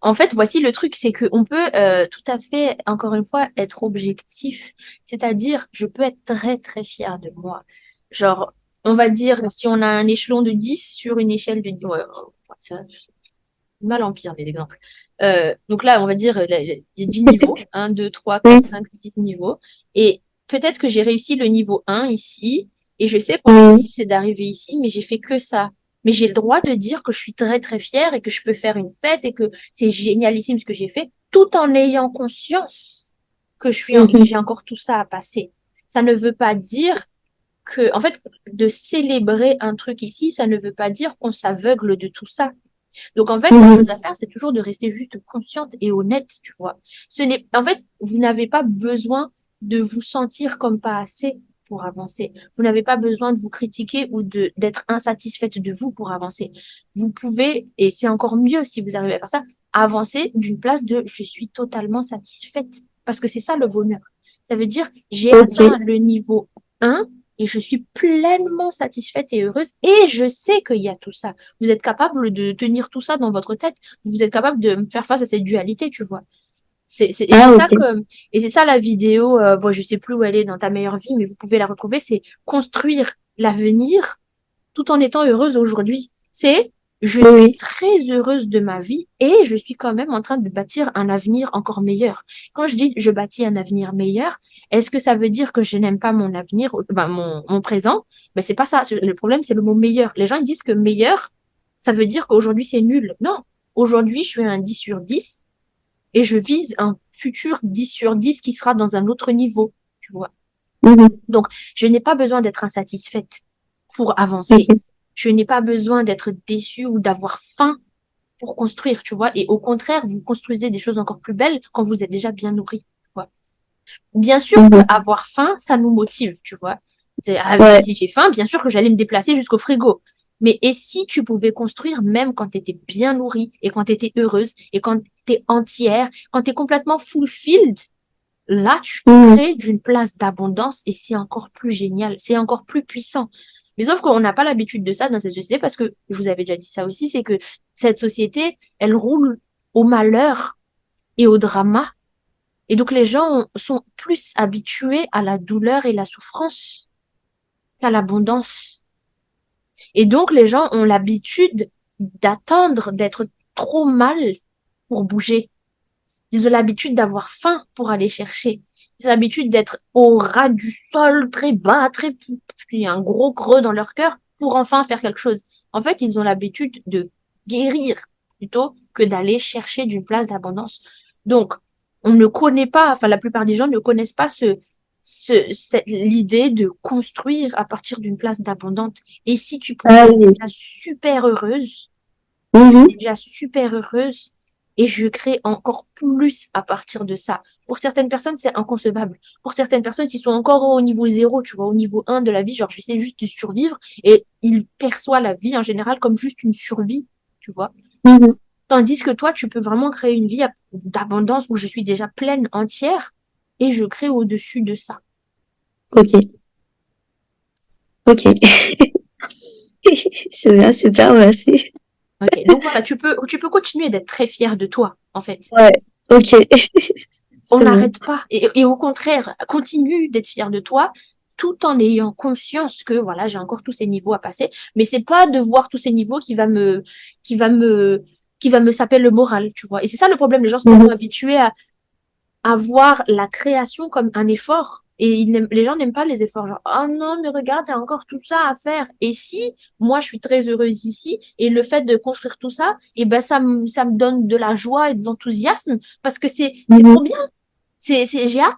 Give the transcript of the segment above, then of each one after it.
En fait, voici le truc, c'est qu'on peut tout à fait, encore une fois, être objectif. C'est-à-dire, je peux être très, très fière de moi. Genre, on va dire, si on a un échelon de 10 sur une échelle de 10, ouais, ça, mal en pire, les exemples. Donc là, on va dire, il y a 10 niveaux. Un, 2, 3, Oui, 4, 5, 6 niveaux. Et peut-être que j'ai réussi le niveau 1 ici. Et je sais que mon oui, objectif, c'est d'arriver ici, mais j'ai fait que ça. Mais j'ai le droit de dire que je suis très, très fière et que je peux faire une fête et que c'est génialissime ce que j'ai fait, tout en ayant conscience que mhm. j'ai encore tout ça à passer. Ça ne veut pas dire que, en fait, de célébrer un truc ici, ça ne veut pas dire qu'on s'aveugle de tout ça. Donc, en fait, la chose Mhm. à faire, c'est toujours de rester juste consciente et honnête, tu vois. En fait, vous n'avez pas besoin de vous sentir comme pas assez pour avancer. Vous n'avez pas besoin de vous critiquer ou d'être insatisfaite de vous pour avancer. Vous pouvez, et c'est encore mieux si vous arrivez à faire ça, avancer d'une place de je suis totalement satisfaite. Parce que c'est ça le bonheur. Ça veut dire j'ai atteint Ok. le niveau 1 et je suis pleinement satisfaite et heureuse et je sais qu'il y a tout ça. Vous êtes capable de tenir tout ça dans votre tête. Vous êtes capable de faire face à cette dualité, tu vois. Et Ah, c'est ça ok. et c'est ça la vidéo. Bon, je sais plus où elle est dans ta meilleure vie, mais vous pouvez la retrouver. C'est construire l'avenir tout en étant heureuse aujourd'hui. C'est je Oui, suis oui. très heureuse de ma vie et je suis quand même en train de bâtir un avenir encore meilleur. Quand je dis je bâtis un avenir meilleur, est-ce que ça veut dire que je n'aime pas mon avenir, ben mon présent? Ben c'est pas ça. Le problème, c'est le mot meilleur. Les gens ils disent que meilleur, ça veut dire qu'aujourd'hui c'est nul. Non. Aujourd'hui, je suis un 10 sur 10 et je vise un futur 10 sur 10 qui sera dans un autre niveau, tu vois. Mhm. Donc, je n'ai pas besoin d'être insatisfaite pour avancer. Ok. Je n'ai pas besoin d'être déçue ou d'avoir faim pour construire, tu vois. Et au contraire, vous construisez des choses encore plus belles quand vous êtes déjà bien nourri. Tu vois. Bien sûr Mhm. qu'avoir faim, ça nous motive, tu vois. Ah oui, Ouais. si j'ai faim, bien sûr que j'allais me déplacer jusqu'au frigo. Mais et si tu pouvais construire même quand tu étais bien nourrie et quand tu étais heureuse et quand tu es entière, quand tu es complètement fulfilled, là, tu Mhm. crées d'une place d'abondance et c'est encore plus génial, c'est encore plus puissant. Mais sauf qu'on n'a pas l'habitude de ça dans cette société parce que, je vous avais déjà dit ça aussi, c'est que cette société, elle roule au malheur et au drama. Et donc les gens sont plus habitués à la douleur et la souffrance qu'à l'abondance. Et donc les gens ont l'habitude d'attendre d'être trop mal pour bouger. Ils ont l'habitude d'avoir faim pour aller chercher. Ils ont l'habitude d'être au ras du sol, très bas, puis un gros creux dans leur cœur pour enfin faire quelque chose. En fait, ils ont l'habitude de guérir plutôt que d'aller chercher d'une place d'abondance. Donc, on ne connaît pas, enfin, la plupart des gens ne connaissent pas l'idée de construire à partir d'une place d'abondante. Et si tu pouvais Ah être oui. déjà super heureuse, je Mhm. suis déjà super heureuse et je crée encore plus à partir de ça. Pour certaines personnes, c'est inconcevable. Pour certaines personnes qui sont encore au niveau zéro, tu vois, au niveau 1 de la vie, genre j'essaie juste de survivre et ils perçoivent la vie en général comme juste une survie, tu vois. Mhm. Tandis que toi, tu peux vraiment créer une vie d'abondance où je suis déjà pleine, entière et je crée au-dessus de ça. Ok. Ok. C'est bien, super, merci. Ok, donc voilà, tu peux continuer d'être très fier de toi, en fait. Ouais. Ok. On C'est bon. n'arrête pas. Et au contraire, continue d'être fier de toi tout en ayant conscience que voilà, j'ai encore tous ces niveaux à passer. Mais c'est pas de voir tous ces niveaux qui va me, qui va me saper le moral, tu vois. Et c'est ça le problème. Les gens sont tellement Mhm. habitués à voir la création comme un effort. Et les gens n'aiment pas les efforts. Genre, oh non, mais regarde, il y a encore tout ça à faire. Et si moi, je suis très heureuse ici, et le fait de construire tout ça, et ben, ça me donne de la joie et de l'enthousiasme parce que c'est trop Mhm. bien. J'ai hâte.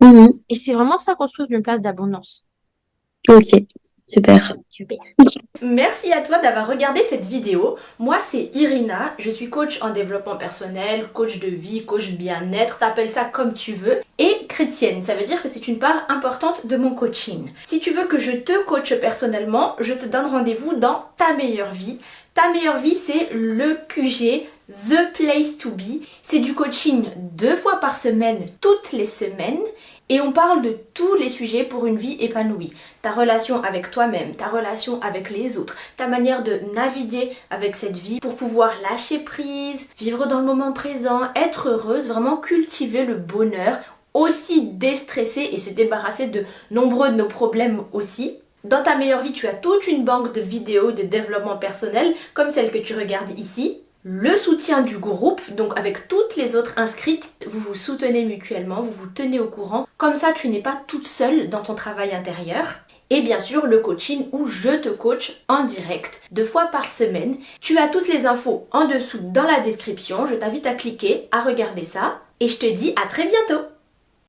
Mhm. Et c'est vraiment ça construire d'une place d'abondance. Ok. Super. Super. Merci à toi d'avoir regardé cette vidéo. Moi, c'est Irina. Je suis coach en développement personnel, coach de vie, coach bien-être, t'appelles ça comme tu veux. Et chrétienne, ça veut dire que c'est une part importante de mon coaching. Si tu veux que je te coache personnellement, je te donne rendez-vous dans Ta meilleure vie. Ta meilleure vie, c'est le QG, The Place to Be. C'est du coaching 2 fois par semaine, toutes les semaines. Et on parle de tous les sujets pour une vie épanouie. Ta relation avec toi-même, ta relation avec les autres, ta manière de naviguer avec cette vie pour pouvoir lâcher prise, vivre dans le moment présent, être heureuse, vraiment cultiver le bonheur, aussi déstresser et se débarrasser de nombreux de nos problèmes aussi. Dans ta meilleure vie, tu as toute une banque de vidéos de développement personnel comme celle que tu regardes ici. Le soutien du groupe, donc avec toutes les autres inscrites, vous vous soutenez mutuellement, vous vous tenez au courant. Comme ça, tu n'es pas toute seule dans ton travail intérieur. Et bien sûr, le coaching où je te coach en direct 2 fois par semaine. Tu as toutes les infos en dessous dans la description. Je t'invite à cliquer, à regarder ça. Et je te dis à très bientôt!